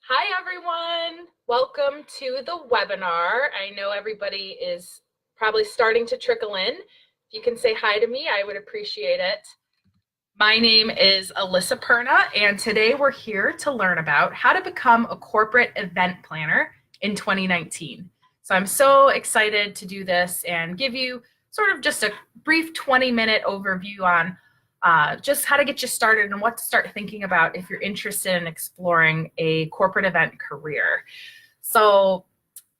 Hi, everyone. Welcome to the webinar. I know everybody is probably starting to trickle in. If you can say hi to me, I would appreciate it. My name is Alyssa Perna, and today we're here to learn about how to become a corporate event planner in 2019. So I'm so excited to do this and give you sort of just a brief 20-minute overview on just how to get you started and what to start thinking about if you're interested in exploring a corporate event career. So,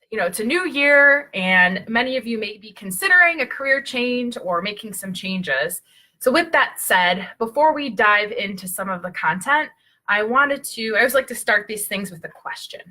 it's a new year and many of you may be considering a career change or making some changes. So with that said, before we dive into some of the content, I always like to start these things with a question.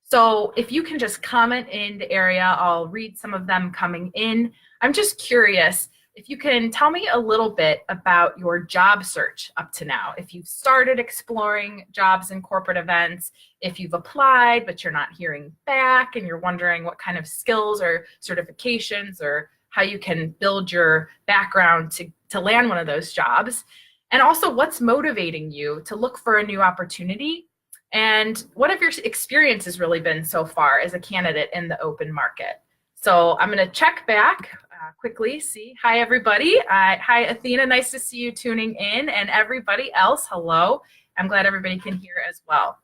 So if you can just comment in the area, I'll read some of them coming in. I'm just curious if you can tell me a little bit about your job search up to now. If you've started exploring jobs in corporate events, if you've applied but you're not hearing back and you're wondering what kind of skills or certifications or how you can build your background to land one of those jobs. And also what's motivating you to look for a new opportunity. And what have your experiences really been so far as a candidate in the open market? So I'm going to check back quickly. Hi, everybody. Hi, Athena. Nice to see you tuning in. And everybody else, hello. I'm glad everybody can hear as well.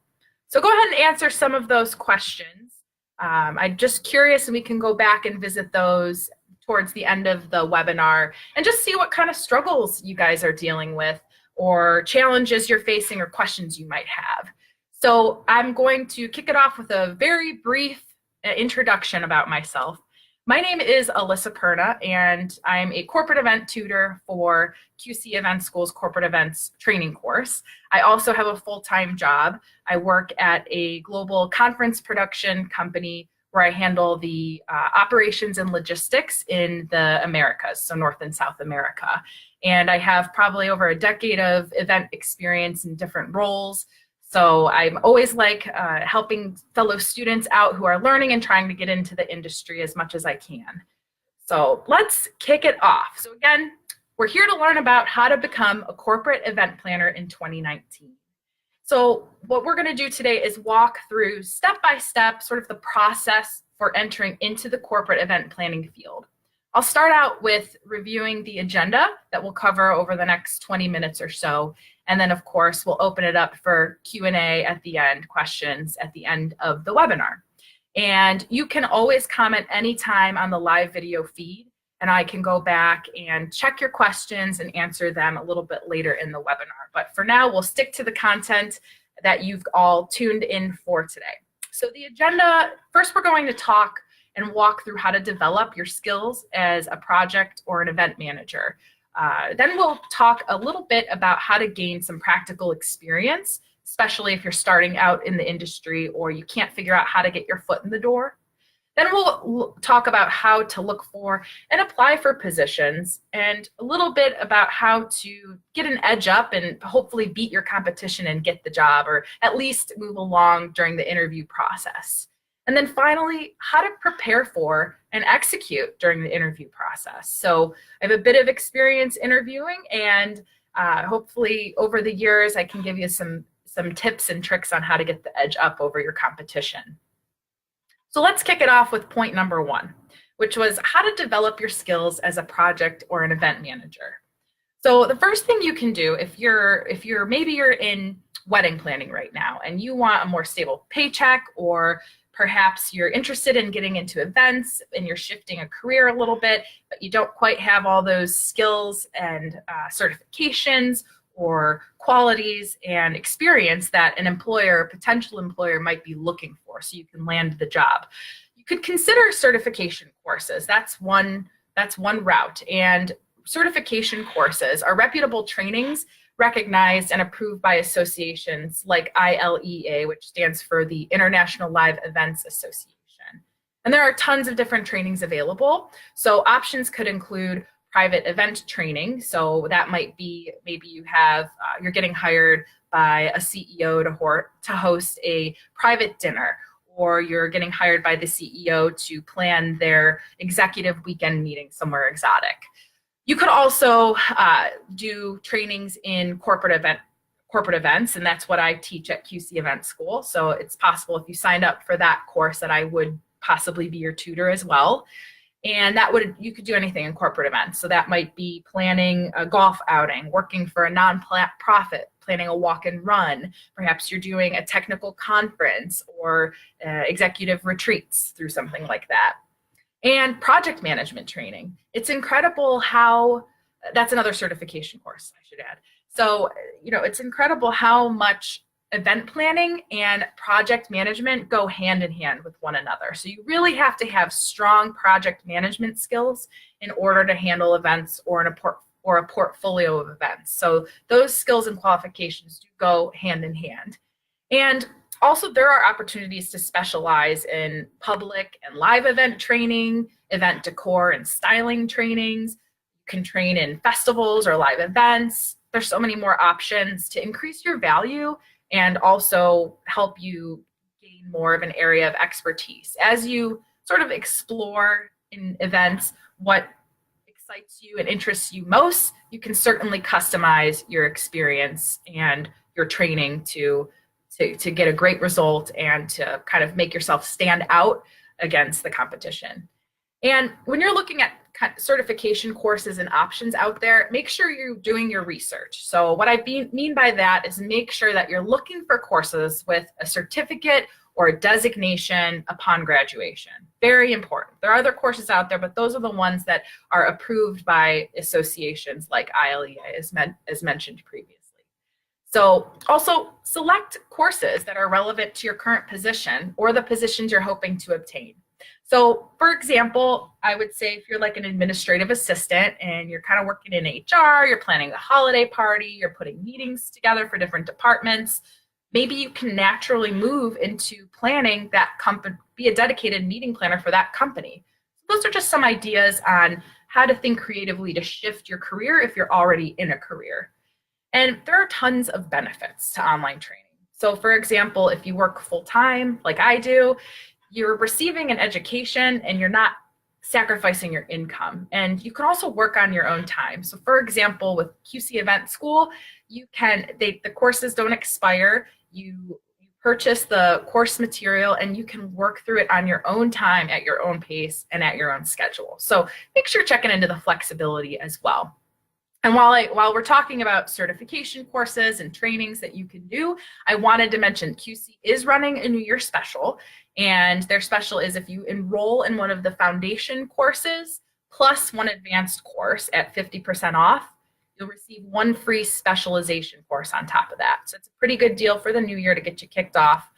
So go ahead and answer some of those questions. I'm just curious, and we can go back and visit those towards the end of the webinar and just see what kind of struggles you guys are dealing with or challenges you're facing or questions you might have. So I'm going to kick it off with a very brief introduction about myself. My name is Alyssa Perna, and I'm a corporate event tutor for QC Event School's corporate events training course. I also have a full-time job. I work at a global conference production company where I handle the operations and logistics in the Americas, so North and South America. And I have probably over a decade of event experience in different roles. So I'm always helping fellow students out who are learning and trying to get into the industry as much as I can. So let's kick it off. So again, we're here to learn about how to become a corporate event planner in 2019. So what we're going to do today is walk through step by step sort of the process for entering into the corporate event planning field. I'll start out with reviewing the agenda that we'll cover over the next 20 minutes or so. And then, of course, we'll open it up for Q&A at the end, questions at the end of the webinar. And you can always comment anytime on the live video feed, and I can go back and check your questions and answer them a little bit later in the webinar. But for now, we'll stick to the content that you've all tuned in for today. So the agenda, first we're going to talk and walk through how to develop your skills as a project or an event manager. Then we'll talk a little bit about how to gain some practical experience, especially if you're starting out in the industry or you can't figure out how to get your foot in the door. Then we'll talk about how to look for and apply for positions and a little bit about how to get an edge up and hopefully beat your competition and get the job, or at least move along during the interview process. And then finally, how to prepare for and execute during the interview process. So I have a bit of experience interviewing, and hopefully over the years I can give you some tips and tricks on how to get the edge up over your competition. So let's kick it off with point number one, which was how to develop your skills as a project or an event manager. So the first thing you can do maybe you're in wedding planning right now and you want a more stable paycheck, or perhaps you're interested in getting into events and you're shifting a career a little bit, but you don't quite have all those skills and certifications or qualities and experience that an potential employer might be looking for so you can land the job. You could consider certification courses. That's one route. And certification courses are reputable trainings recognized and approved by associations like ILEA, which stands for the International Live Events Association. And there are tons of different trainings available. So options could include private event training. So that might be maybe you're getting hired by a CEO to host a private dinner, or you're getting hired by the CEO to plan their executive weekend meeting somewhere exotic. You could also do trainings in corporate event corporate events, and that's what I teach at QC Event School. So it's possible if you signed up for that course that I would possibly be your tutor as well. And you could do anything in corporate events. So that might be planning a golf outing, working for a nonprofit, planning a walk and run. Perhaps you're doing a technical conference or executive retreats through something like that. And project management training. It's incredible how, that's another certification course, I should add. So, it's incredible how much event planning and project management go hand in hand with one another. So you really have to have strong project management skills in order to handle events or a portfolio of events. So those skills and qualifications do go hand in hand. And also there are opportunities to specialize in public and live event training, event decor and styling trainings. You can train in festivals or live events. There's so many more options to increase your value and also help you gain more of an area of expertise. As you sort of explore in events what excites you and interests you most, you can certainly customize your experience and your training to get a great result and to kind of make yourself stand out against the competition. And when you're looking at certification courses and options out there, make sure you're doing your research. So what I mean by that is make sure that you're looking for courses with a certificate or a designation upon graduation. Very important. There are other courses out there, but those are the ones that are approved by associations like ILEA, as mentioned previously. So also select courses that are relevant to your current position or the positions you're hoping to obtain. So for example, I would say if you're like an administrative assistant and you're kind of working in HR, you're planning a holiday party, you're putting meetings together for different departments, maybe you can naturally move into planning that company, be a dedicated meeting planner for that company. So those are just some ideas on how to think creatively to shift your career if you're already in a career. And there are tons of benefits to online training. So for example, if you work full-time like I do, you're receiving an education and you're not sacrificing your income. And you can also work on your own time. So for example, with QC Event School, the courses don't expire. You purchase the course material and you can work through it on your own time, at your own pace, and at your own schedule. So make sure you're checking into the flexibility as well. And while we're talking about certification courses and trainings that you can do, I wanted to mention QC is running a New Year special, and their special is if you enroll in one of the foundation courses plus one advanced course at 50% off, you'll receive one free specialization course on top of that. So it's a pretty good deal for the new year to get you kicked off.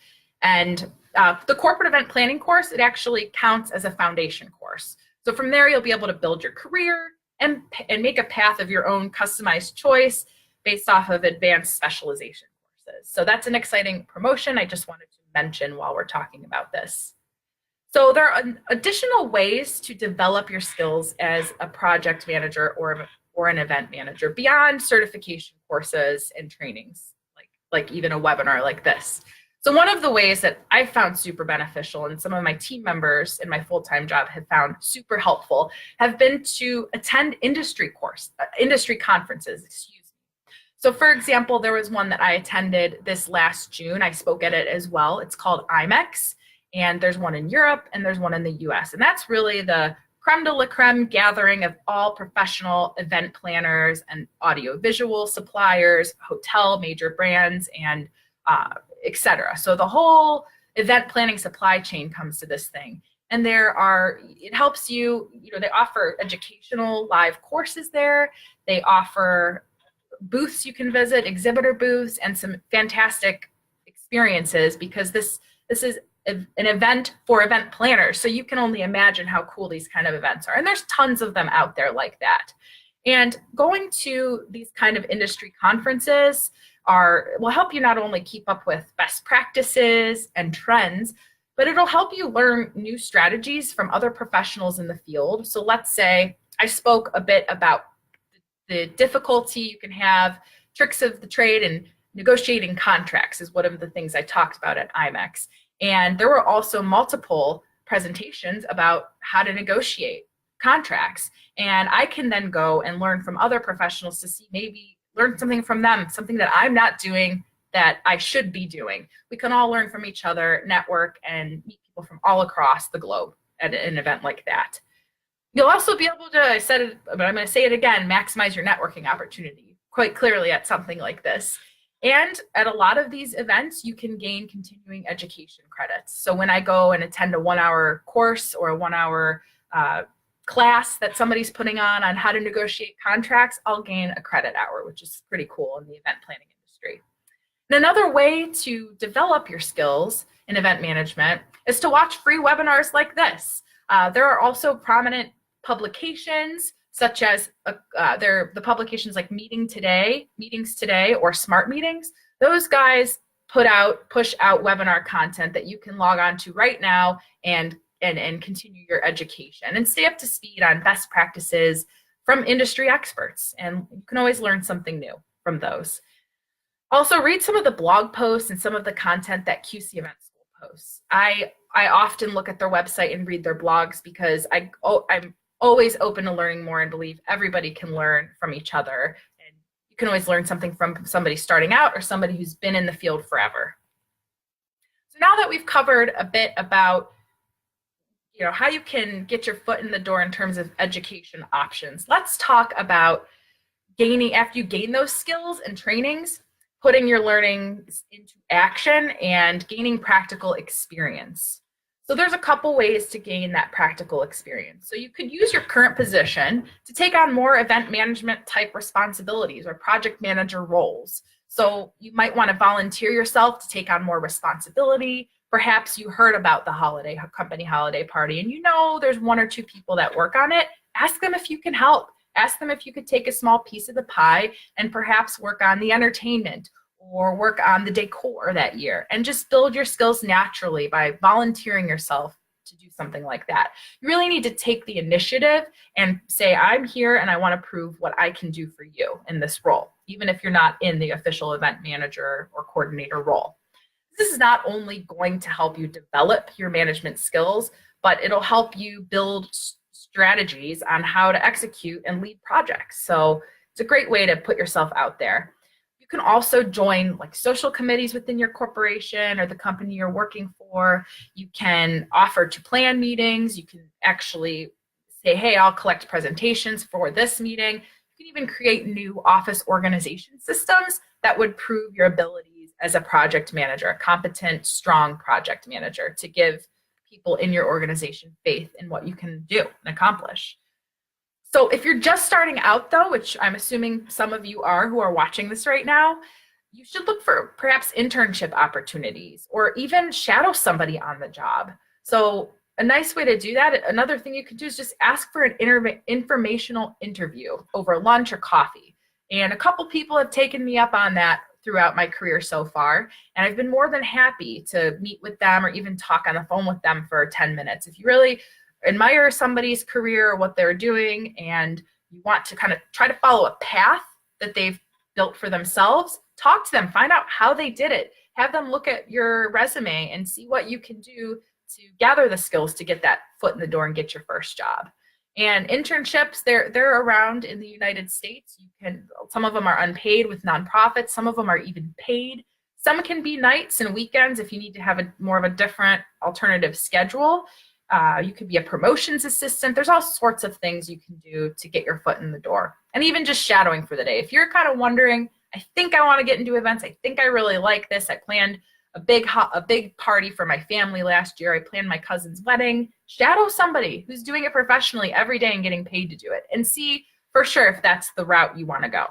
And the corporate event planning course, it actually counts as a foundation course. So from there, you'll be able to build your career and make a path of your own customized choice based off of advanced specialization courses. So that's an exciting promotion I just wanted to mention while we're talking about this. So there are additional ways to develop your skills as a project manager or an event manager beyond certification courses and trainings, like even a webinar like this. So one of the ways that I found super beneficial and some of my team members in my full-time job have found super helpful have been to attend industry conferences, excuse me. So for example, there was one that I attended this last June. I spoke at it as well. It's called IMEX, and there's one in Europe and there's one in the US. And that's really the creme de la creme gathering of all professional event planners and audiovisual suppliers, hotel major brands, and etc. So the whole event planning supply chain comes to this thing. And it helps you, they offer educational live courses there. They offer booths you can visit, exhibitor booths, and some fantastic experiences because this is an event for event planners. So you can only imagine how cool these kind of events are. And there's tons of them out there like that. And going to these kind of industry conferences will help you not only keep up with best practices and trends, but it'll help you learn new strategies from other professionals in the field. So let's say I spoke a bit about the difficulty you can have, tricks of the trade, and negotiating contracts is one of the things I talked about at IMEX. And there were also multiple presentations about how to negotiate contracts. And I can then go and learn from other professionals to see maybe learn something from them, something that I'm not doing that I should be doing. We can all learn from each other, network, and meet people from all across the globe at an event like that. You'll also be able to, I said it, but I'm going to say it again, maximize your networking opportunity quite clearly at something like this. And at a lot of these events, you can gain continuing education credits. So when I go and attend a 1-hour course or a 1-hour class that somebody's putting on how to negotiate contracts, I'll gain a credit hour, which is pretty cool in the event planning industry. And another way to develop your skills in event management is to watch free webinars like this. There are also prominent publications such as the publications like Meetings Today, or Smart Meetings. Those guys push out webinar content that you can log on to right now and continue your education and stay up to speed on best practices from industry experts. And you can always learn something new from those. Also, read some of the blog posts and some of the content that QC Event School posts. I often look at their website and read their blogs because I'm always open to learning more and believe everybody can learn from each other. And you can always learn something from somebody starting out or somebody who's been in the field forever. So now that we've covered a bit about how you can get your foot in the door in terms of education options, let's talk about after you gain those skills and trainings, putting your learning into action and gaining practical experience. So there's a couple ways to gain that practical experience. So you could use your current position to take on more event management type responsibilities or project manager roles. So you might want to volunteer yourself to take on more responsibility. Perhaps you heard about the company holiday party and there's 1 or 2 people that work on it. Ask them if you can help. Ask them if you could take a small piece of the pie and perhaps work on the entertainment or work on the decor that year, and just build your skills naturally by volunteering yourself to do something like that. You really need to take the initiative and say, I'm here and I want to prove what I can do for you in this role, even if you're not in the official event manager or coordinator role. This is not only going to help you develop your management skills, but it'll help you build strategies on how to execute and lead projects. So it's a great way to put yourself out there. You can also join like social committees within your corporation or the company you're working for. You can offer to plan meetings. You can actually say, hey, I'll collect presentations for this meeting. You can even create new office organization systems that would prove your abilities as a project manager, a competent, strong project manager, to give people in your organization faith in what you can do and accomplish. So if you're just starting out though, which I'm assuming some of you are who are watching this right now, you should look for perhaps internship opportunities or even shadow somebody on the job. So a nice way to do that, another thing you could do is just ask for an informational interview over lunch or coffee. And a couple people have taken me up on that throughout my career so far. And I've been more than happy to meet with them or even talk on the phone with them for 10 minutes. If you really admire somebody's career or what they're doing and you want to kind of try to follow a path that they've built for themselves, talk to them, find out how they did it. Have them look at your resume and see what you can do to gather the skills to get that foot in the door and get your first job. And internships, they're around in the United States. Some of them are unpaid with nonprofits. Some of them are even paid. Some can be nights and weekends if you need to have more of a different alternative schedule. You could be a promotions assistant. There's all sorts of things you can do to get your foot in the door. And even just shadowing for the day. If you're kind of wondering, I think I want to get into events. I think I really like this. I planned a big party for my family last year. I planned my cousin's wedding. Shadow somebody who's doing it professionally every day and getting paid to do it, and see for sure if that's the route you want to go.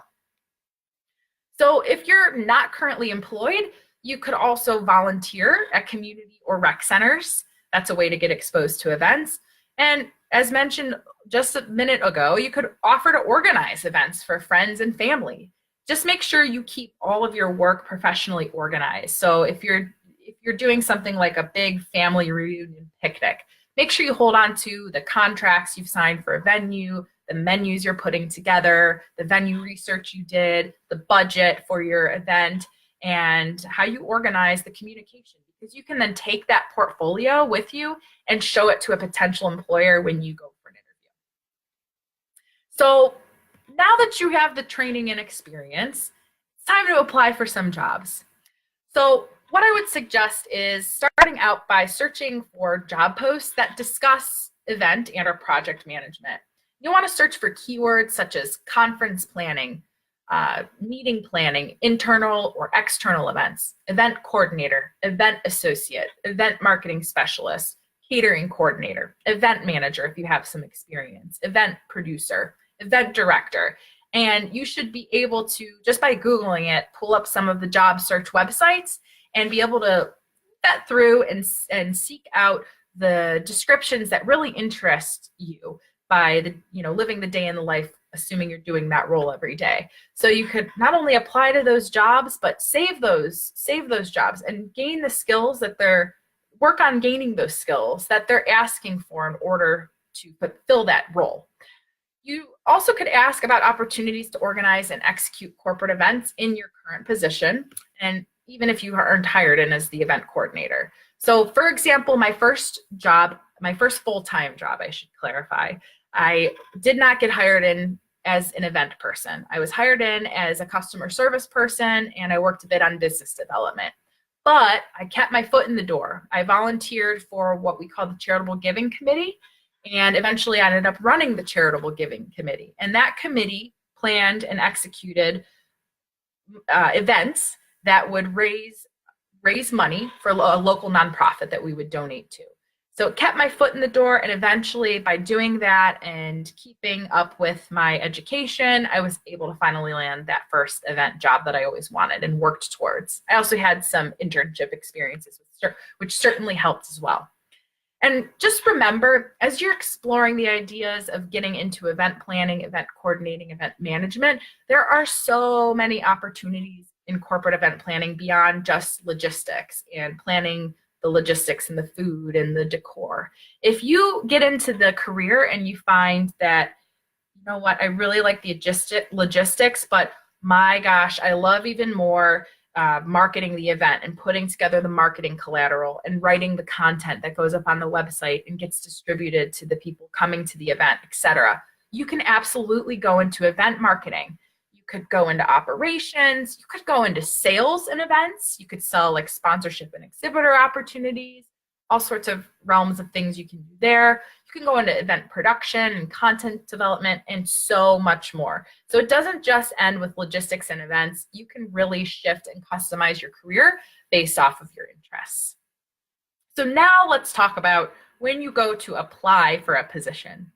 So if you're not currently employed, you could also volunteer at community or rec centers. That's a way to get exposed to events. And as mentioned just a minute ago, you could offer to organize events for friends and family. Just make sure you keep all of your work professionally organized. So if you're doing something like a big family reunion picnic, make sure you hold on to the contracts you've signed for a venue, the menus you're putting together, the venue research you did, the budget for your event, and how you organize the communication. Because you can then take that portfolio with you and show it to a potential employer when you go for an interview. So now that you have the training and experience, it's time to apply for some jobs. So what I would suggest is starting out by searching for job posts that discuss event and or project management. You want to search for keywords such as conference planning, meeting planning, internal or external events, event coordinator, event associate, event marketing specialist, catering coordinator, event manager if you have some experience, event producer, event director. And you should be able to, just by Googling it, pull up some of the job search websites and be able to vet through and seek out the descriptions that really interest you by living the day in the life, assuming you're doing that role every day. So you could not only apply to those jobs, but save those jobs and gain the skills that work on gaining those skills that they're asking for in order to fulfill that role. You also could ask about opportunities to organize and execute corporate events in your current position, and even if you aren't hired in as the event coordinator. So for example, my first full-time job, I should clarify, I did not get hired in as an event person. I was hired in as a customer service person, and I worked a bit on business development. But I kept my foot in the door. I volunteered for what we call the Charitable Giving Committee, and eventually I ended up running the Charitable Giving Committee. And that committee planned and executed events that would raise money for a local nonprofit that we would donate to. So it kept my foot in the door, and eventually by doing that and keeping up with my education, I was able to finally land that first event job that I always wanted and worked towards. I also had some internship experiences, which certainly helped as well. And just remember, as you're exploring the ideas of getting into event planning, event coordinating, event management, there are so many opportunities in corporate event planning beyond just logistics and planning the logistics and the food and the decor. If you get into the career and you find that, you know what, I really like the logistics, but my gosh, I love even more marketing the event and putting together the marketing collateral and writing the content that goes up on the website and gets distributed to the people coming to the event, etc. You can absolutely go into event marketing. You could go into operations. You could go into sales and events. You could sell like sponsorship and exhibitor opportunities, all sorts of realms of things you can do there. You can go into event production and content development and so much more. So it doesn't just end with logistics and events. You can really shift and customize your career based off of your interests. So now let's talk about when you go to apply for a position.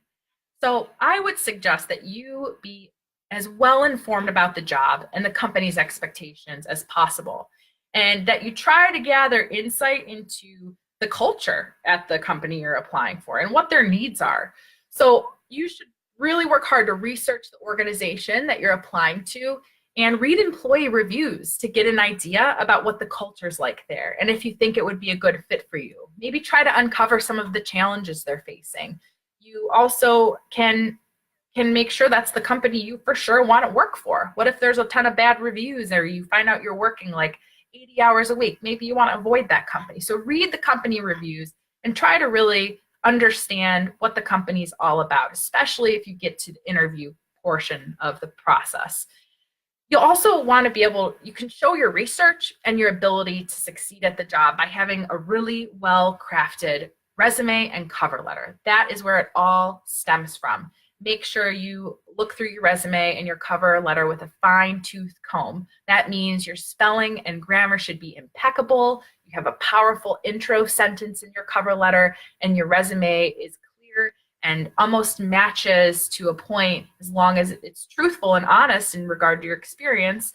So I would suggest that you be as well informed about the job and the company's expectations as possible, and that you try to gather insight into the culture at the company you're applying for and what their needs are. So you should really work hard to research the organization that you're applying to and read employee reviews to get an idea about what the culture's like there. And if you think it would be a good fit for you, maybe try to uncover some of the challenges they're facing. You also can make sure that's the company you for sure want to work for. What if there's a ton of bad reviews or you find out you're working like 80 hours a week? Maybe you want to avoid that company. So read the company reviews and try to really understand what the company's all about, especially if you get to the interview portion of the process. You'll also want to be you can show your research and your ability to succeed at the job by having a really well-crafted resume and cover letter. That is where it all stems from. Make sure you look through your resume and your cover letter with a fine-tooth comb. That means your spelling and grammar should be impeccable. You have a powerful intro sentence in your cover letter, and your resume is clear and almost matches to a point, as long as it's truthful and honest in regard to your experience,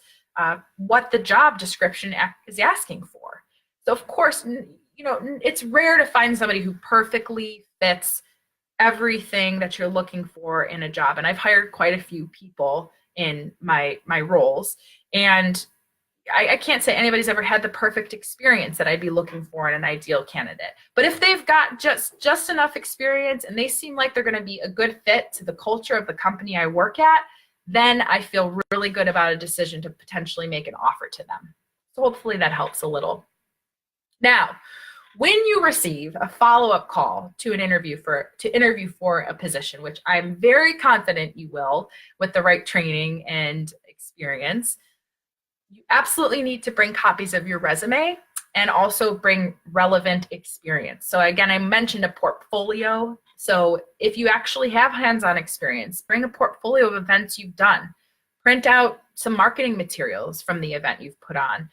what the job description is asking for. So of course, it's rare to find somebody who perfectly fits everything that you're looking for in a job. And I've hired quite a few people in my roles, and I can't say anybody's ever had the perfect experience that I'd be looking for in an ideal candidate. But if they've got just enough experience and they seem like they're going to be a good fit to the culture of the company I work at, then I feel really good about a decision to potentially make an offer to them. So hopefully that helps a little. Now, when you receive a follow-up call to interview for a position, which I'm very confident you will with the right training and experience, you absolutely need to bring copies of your resume and also bring relevant experience. So again, I mentioned a portfolio. So if you actually have hands-on experience, bring a portfolio of events you've done. Print out some marketing materials from the event you've put on.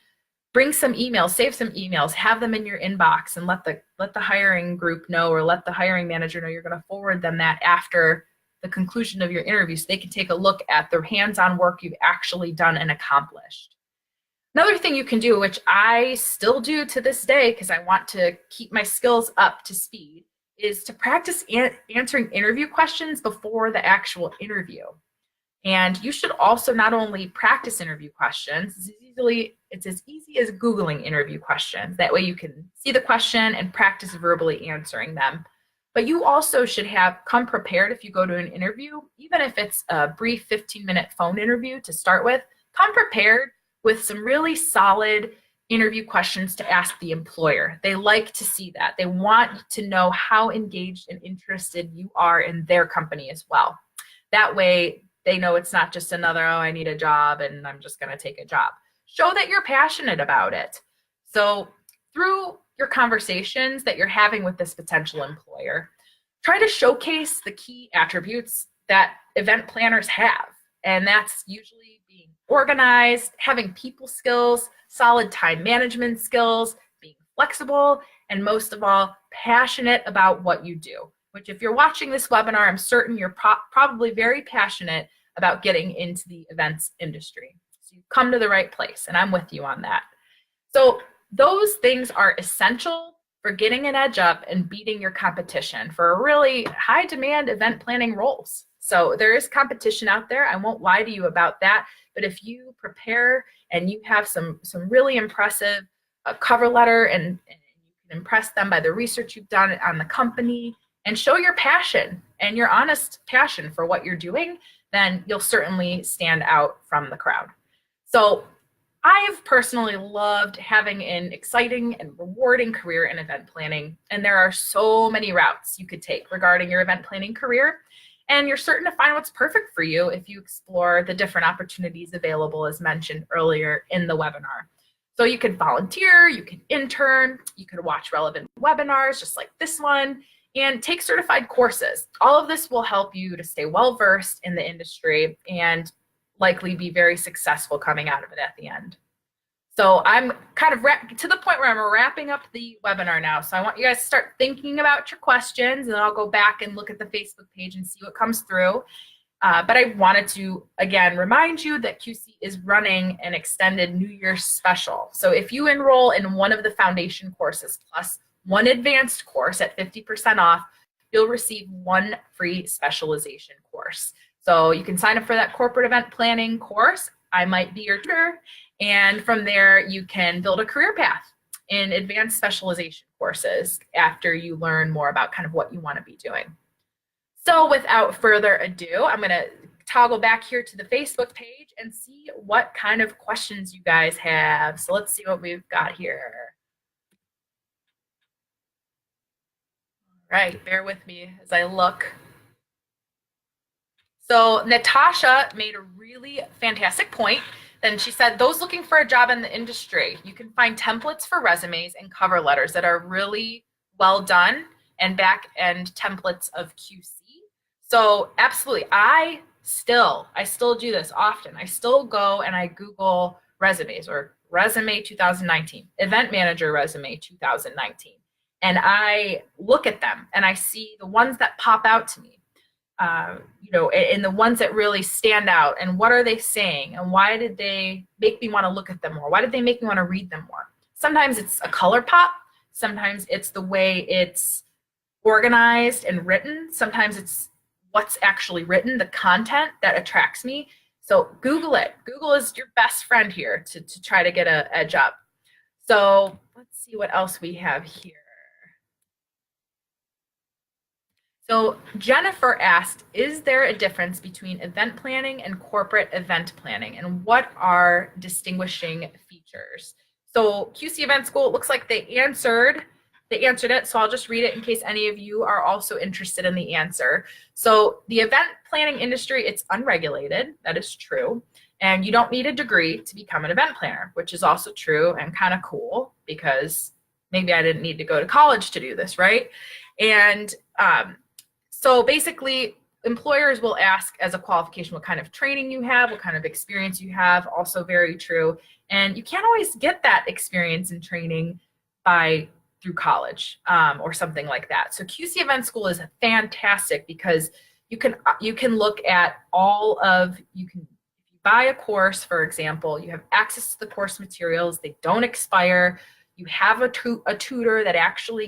Bring some emails, save some emails, have them in your inbox, and let the hiring group know, or let the hiring manager know you're going to forward them that after the conclusion of your interview, so they can take a look at the hands-on work you've actually done and accomplished. Another thing you can do, which I still do to this day because I want to keep my skills up to speed, is to practice answering interview questions before the actual interview. And you should also not only practice interview questions, it's as easy as Googling interview questions. That way you can see the question and practice verbally answering them. But you also should come prepared if you go to an interview, even if it's a brief 15-minute phone interview to start with, come prepared with some really solid interview questions to ask the employer. They like to see that. They want to know how engaged and interested you are in their company as well. That way, they know it's not just another, oh, I need a job and I'm just going to take a job. Show that you're passionate about it. So through your conversations that you're having with this potential employer, try to showcase the key attributes that event planners have. And that's usually being organized, having people skills, solid time management skills, being flexible, and most of all, passionate about what you do. Which, if you're watching this webinar, I'm certain you're probably very passionate about getting into the events industry. So you've come to the right place, and I'm with you on that. So those things are essential for getting an edge up and beating your competition for really high demand event planning roles. So there is competition out there. I won't lie to you about that. But if you prepare and you have some really impressive cover letter and you can impress them by the research you've done on the company and show your passion and your honest passion for what you're doing, then you'll certainly stand out from the crowd. So I've personally loved having an exciting and rewarding career in event planning, and there are so many routes you could take regarding your event planning career, and you're certain to find what's perfect for you if you explore the different opportunities available as mentioned earlier in the webinar. So you could volunteer, you can intern, you could watch relevant webinars just like this one, and take certified courses. All of this will help you to stay well-versed in the industry and likely be very successful coming out of it at the end. So I'm kind of to the point where I'm wrapping up the webinar now. So I want you guys to start thinking about your questions, and then I'll go back and look at the Facebook page and see what comes through. But I wanted to, again, remind you that QC is running an extended New Year's special. So if you enroll in one of the foundation courses plus one advanced course at 50% off, you'll receive one free specialization course. So you can sign up for that corporate event planning course. I might be your tutor. And from there, you can build a career path in advanced specialization courses after you learn more about kind of what you want to be doing. So without further ado, I'm going to toggle back here to the Facebook page and see what kind of questions you guys have. So let's see what we've got here. All right, bear with me as I look. So Natasha made a really fantastic point. Then she said, those looking for a job in the industry, you can find templates for resumes and cover letters that are really well done and back-end templates of QC. So absolutely, I still do this often. I still go and I Google resumes or resume 2019, event manager resume 2019. And I look at them and I see the ones that pop out to me. And the ones that really stand out, and what are they saying, and why did they make me want to look at them more? Why did they make me want to read them more? Sometimes it's a color pop. Sometimes it's the way it's organized and written. Sometimes it's what's actually written, the content that attracts me. So Google it. Google is your best friend here to try to get an edge up. So let's see what else we have here. So Jennifer asked, is there a difference between event planning and corporate event planning, and what are distinguishing features? So QC Event School, it looks like they answered they answered it, so I'll just read it in case any of you are also interested in the answer. So the event planning industry, it's unregulated. That is true. And you don't need a degree to become an event planner, which is also true and kind of cool because maybe I didn't need to go to college to do this, right? And so basically, employers will ask as a qualification what kind of training you have, what kind of experience you have, also very true. And you can't always get that experience and training through college or something like that. So QC Event School is fantastic because you can look at you can buy a course, for example, you have access to the course materials, they don't expire, you have a tutor that actually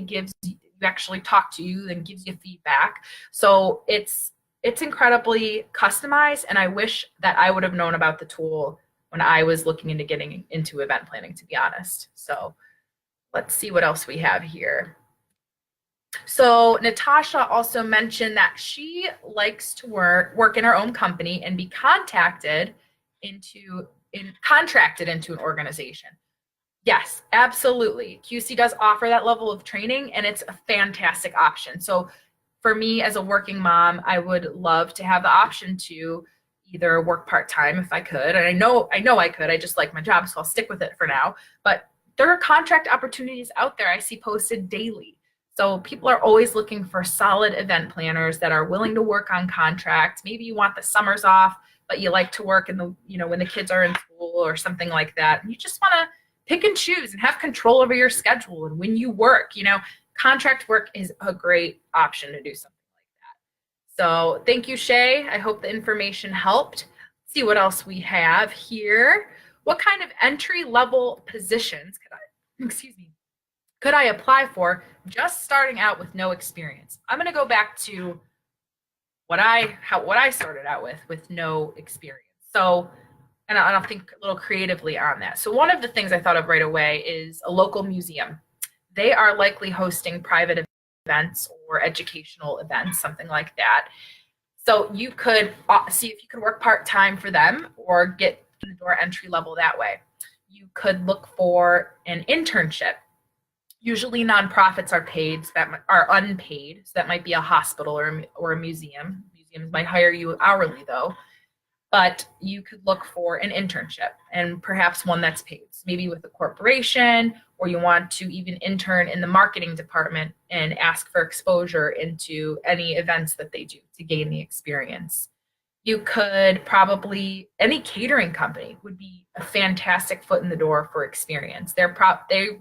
talk to you and gives you feedback. So it's incredibly customized, and I wish that I would have known about the tool when I was looking into getting into event planning, to be honest. So let's see what else we have here. So Natasha also mentioned that she likes to work in her own company and be contracted into an organization. Yes, absolutely. QC does offer that level of training, and it's a fantastic option. So for me as a working mom, I would love to have the option to either work part-time if I could. And I know I could, I just like my job, so I'll stick with it for now. But there are contract opportunities out there I see posted daily. So people are always looking for solid event planners that are willing to work on contract. Maybe you want the summers off, but you like to work when the kids are in school or something like that. And you just want to pick and choose and have control over your schedule. And when you work, contract work is a great option to do something like that. So thank you, Shay. I hope the information helped. Let's see what else we have here. What kind of entry-level positions could I apply for just starting out with no experience? I'm going to go back to what I started out with no experience. So, and I'll think a little creatively on that. So one of the things I thought of right away is a local museum. They are likely hosting private events or educational events, something like that. So you could see if you could work part-time for them or get in the door entry level that way. You could look for an internship. Usually nonprofits are unpaid, so that might be a hospital or a museum. Museums might hire you hourly though, but you could look for an internship and perhaps one that's paid. So maybe with a corporation, or you want to even intern in the marketing department and ask for exposure into any events that they do to gain the experience. You could any catering company would be a fantastic foot in the door for experience. They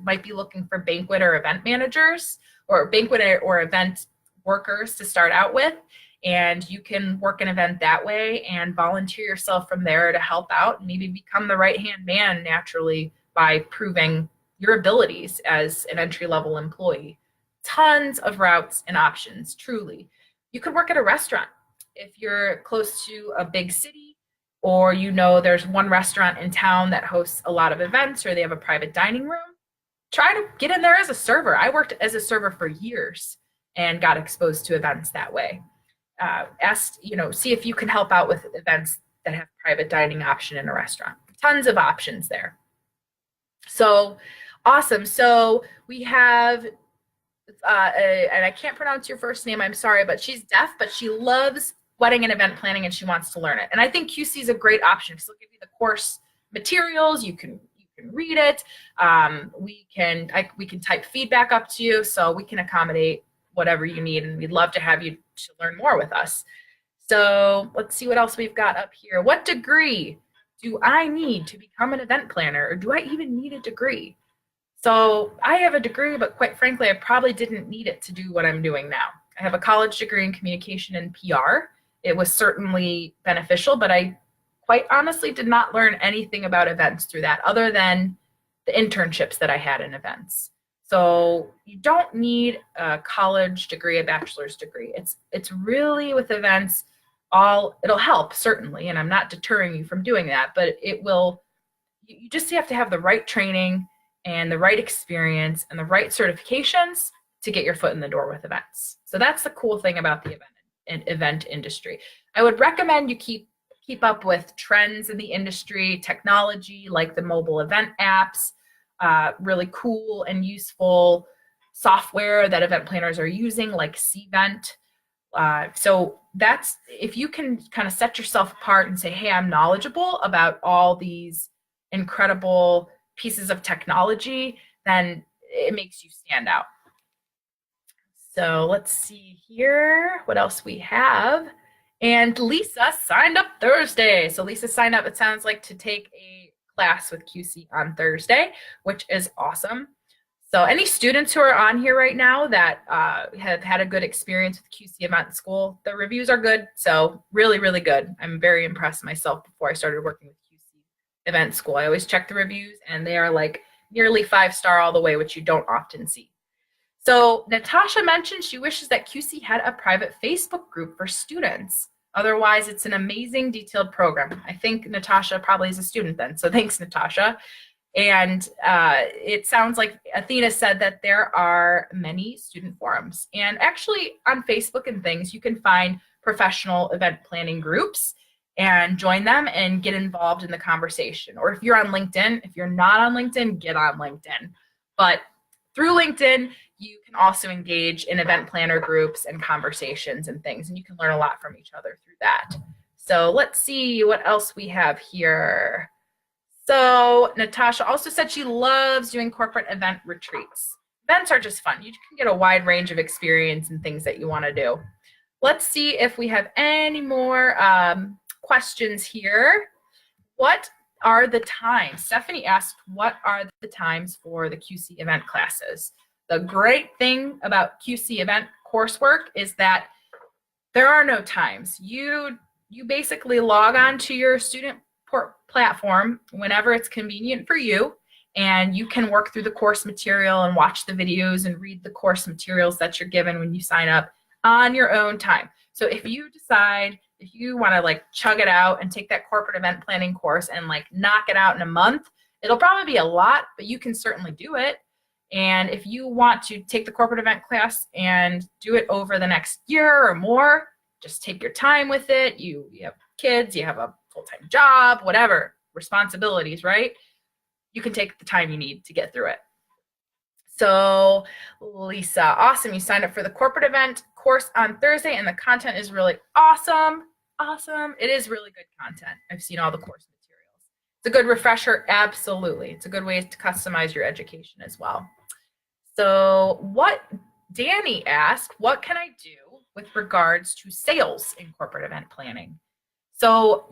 might be looking for banquet or event managers or banquet or event workers to start out with. And you can work an event that way and volunteer yourself from there to help out and maybe become the right-hand man naturally by proving your abilities as an entry-level employee. Tons of routes and options, truly. You could work at a restaurant. If you're close to a big city, or there's one restaurant in town that hosts a lot of events, or they have a private dining room, try to get in there as a server. I worked as a server for years and got exposed to events that way. See if you can help out with events that have private dining option in a restaurant. Tons of options there. So awesome. So we have, and I can't pronounce your first name, I'm sorry, but she's deaf, but she loves wedding and event planning and she wants to learn it. And I think QC is a great option because they'll give you the course materials. You can read it. We can type feedback up to you, so we can accommodate whatever you need, and we'd love to have you to learn more with us. So let's see what else we've got up here. What degree do I need to become an event planner, or do I even need a degree? So I have a degree, but quite frankly, I probably didn't need it to do what I'm doing now. I have a college degree in communication and PR. It was certainly beneficial, but I quite honestly did not learn anything about events through that other than the internships that I had in events. So you don't need a college degree, a bachelor's degree. It's really with events, it'll help certainly, and I'm not deterring you from doing that, but you just have to have the right training and the right experience and the right certifications to get your foot in the door with events. So that's the cool thing about the event industry. I would recommend you keep up with trends in the industry, technology like the mobile event apps, really cool and useful software that event planners are using, like Cvent. So that's, if you can kind of set yourself apart and say, hey, I'm knowledgeable about all these incredible pieces of technology, then it makes you stand out. So let's see here what else we have. And Lisa signed up Thursday. So Lisa signed up, it sounds like, to take a class with QC on Thursday, which is awesome. So any students who are on here right now that have had a good experience with QC Event School, the reviews are good. So really, really good. I'm very impressed myself before I started working with QC Event School. I always check the reviews and they are like nearly 5-star all the way, which you don't often see. So Natasha mentioned she wishes that QC had a private Facebook group for students. Otherwise, it's an amazing detailed program. I think Natasha probably is a student then. So thanks, Natasha. And it sounds like Athena said that there are many student forums. And actually on Facebook and things, you can find professional event planning groups and join them and get involved in the conversation. Or if you're on LinkedIn, if you're not on LinkedIn, get on LinkedIn. But through LinkedIn, you can also engage in event planner groups and conversations and things, and you can learn a lot from each other through that. So let's see what else we have here. So Natasha also said she loves doing corporate event retreats. Events are just fun. You can get a wide range of experience and things that you want to do. Let's see if we have any more questions here. What are the times? Stephanie asked, what are the times for the QC event classes? The great thing about QC event coursework is that there are no times. You basically log on to your student platform whenever it's convenient for you, and you can work through the course material and watch the videos and read the course materials that you're given when you sign up on your own time. So if you decide, if you want to like chug it out and take that corporate event planning course and like knock it out in a month, it'll probably be a lot, but you can certainly do it. And if you want to take the corporate event class and do it over the next year or more, just take your time with it. You have kids, you have a full-time job, whatever, responsibilities, right? You can take the time you need to get through it. So Lisa, awesome. You signed up for the corporate event course on Thursday and the content is really awesome. Awesome. It is really good content. I've seen all the course materials. It's a good refresher. Absolutely. It's a good way to customize your education as well. So what Danny asked, what can I do with regards to sales in corporate event planning? So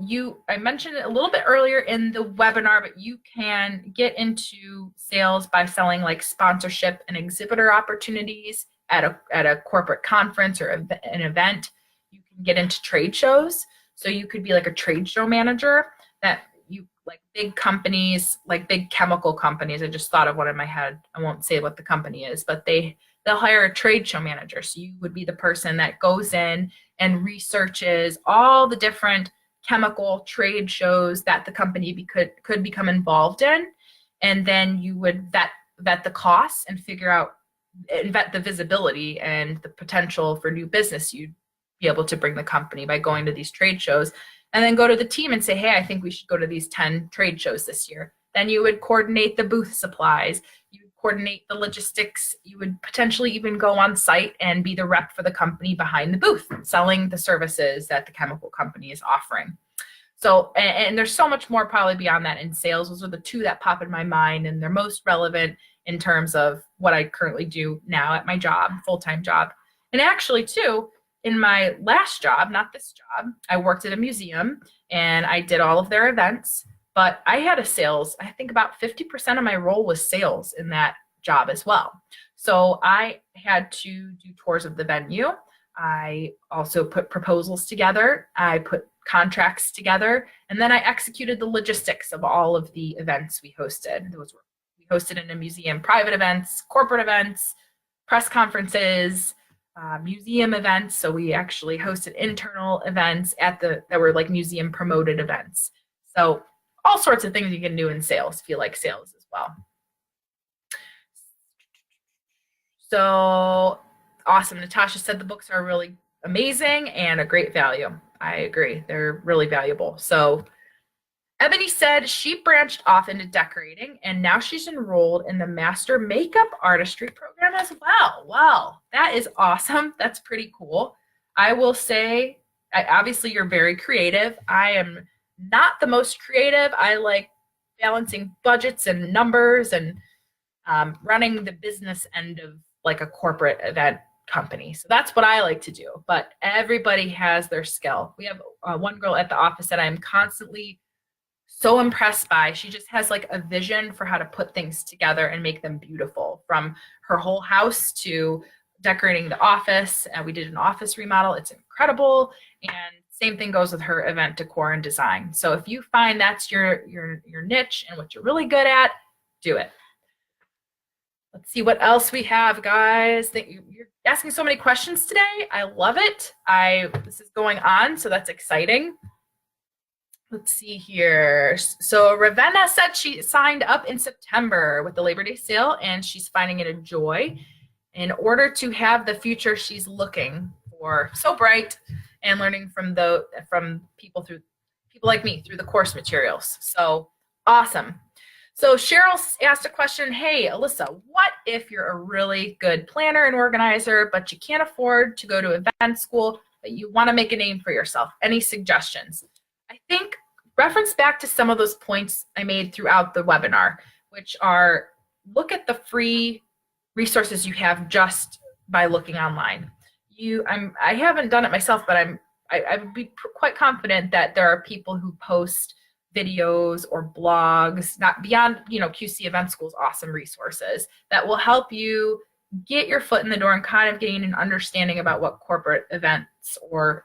I mentioned it a little bit earlier in the webinar, but you can get into sales by selling like sponsorship and exhibitor opportunities at a corporate conference or an event. You can get into trade shows. So you could be like a trade show manager that you like big companies, like big chemical companies. I just thought of one in my head. I won't say what the company is, but they'll hire a trade show manager. So you would be the person that goes in and researches all the different chemical trade shows that the company could become involved in. And then you would vet the costs and vet the visibility and the potential for new business you'd be able to bring the company by going to these trade shows. And then go to the team and say, hey, I think we should go to these 10 trade shows this year. Then you would coordinate the booth supplies. You would coordinate the logistics. You would potentially even go on site and be the rep for the company behind the booth, selling the services that the chemical company is offering. So, and there's so much more probably beyond that in sales. Those are the two that pop in my mind, and they're most relevant in terms of what I currently do now at my job, full-time job. And actually too, in my last job, not this job, I worked at a museum and I did all of their events, but I had a sales, I think about 50% of my role was sales in that job as well. So I had to do tours of the venue. I also put proposals together. I put contracts together, and then I executed the logistics of all of the events we hosted. We hosted in a museum, private events, corporate events, press conferences, museum events. So we actually hosted internal events that were like museum promoted events. So all sorts of things you can do in sales if you like sales as well. So awesome. Natasha said the books are really amazing and a great value. I agree. They're really valuable. So Ebony said she branched off into decorating and now she's enrolled in the Master Makeup Artistry program as well. Wow, that is awesome. That's pretty cool. I will say, obviously, you're very creative. I am not the most creative. I like balancing budgets and numbers and running the business end of like a corporate event company. So that's what I like to do. But everybody has their skill. We have one girl at the office that I'm constantly so impressed by. She just has like a vision for how to put things together and make them beautiful, from her whole house to decorating the office. We did an office remodel. It's incredible. And same thing goes with her event decor and design. So if you find that's your niche and what you're really good at, do it. Let's see what else we have, guys. You're asking so many questions today. I love it. This is going on, so that's exciting. Let's see here. So Ravenna said she signed up in September with the Labor Day sale, and she's finding it a joy in order to have the future she's looking for. So bright, and learning from people like me through the course materials. So awesome. So Cheryl asked a question. Hey, Alyssa, what if you're a really good planner and organizer, but you can't afford to go to event school, but you want to make a name for yourself? Any suggestions? I think reference back to some of those points I made throughout the webinar, which are look at the free resources you have just by looking online. I haven't done it myself, but I would be quite confident that there are people who post videos or blogs, not beyond, QC Event School's awesome resources that will help you get your foot in the door and kind of gain an understanding about what corporate events or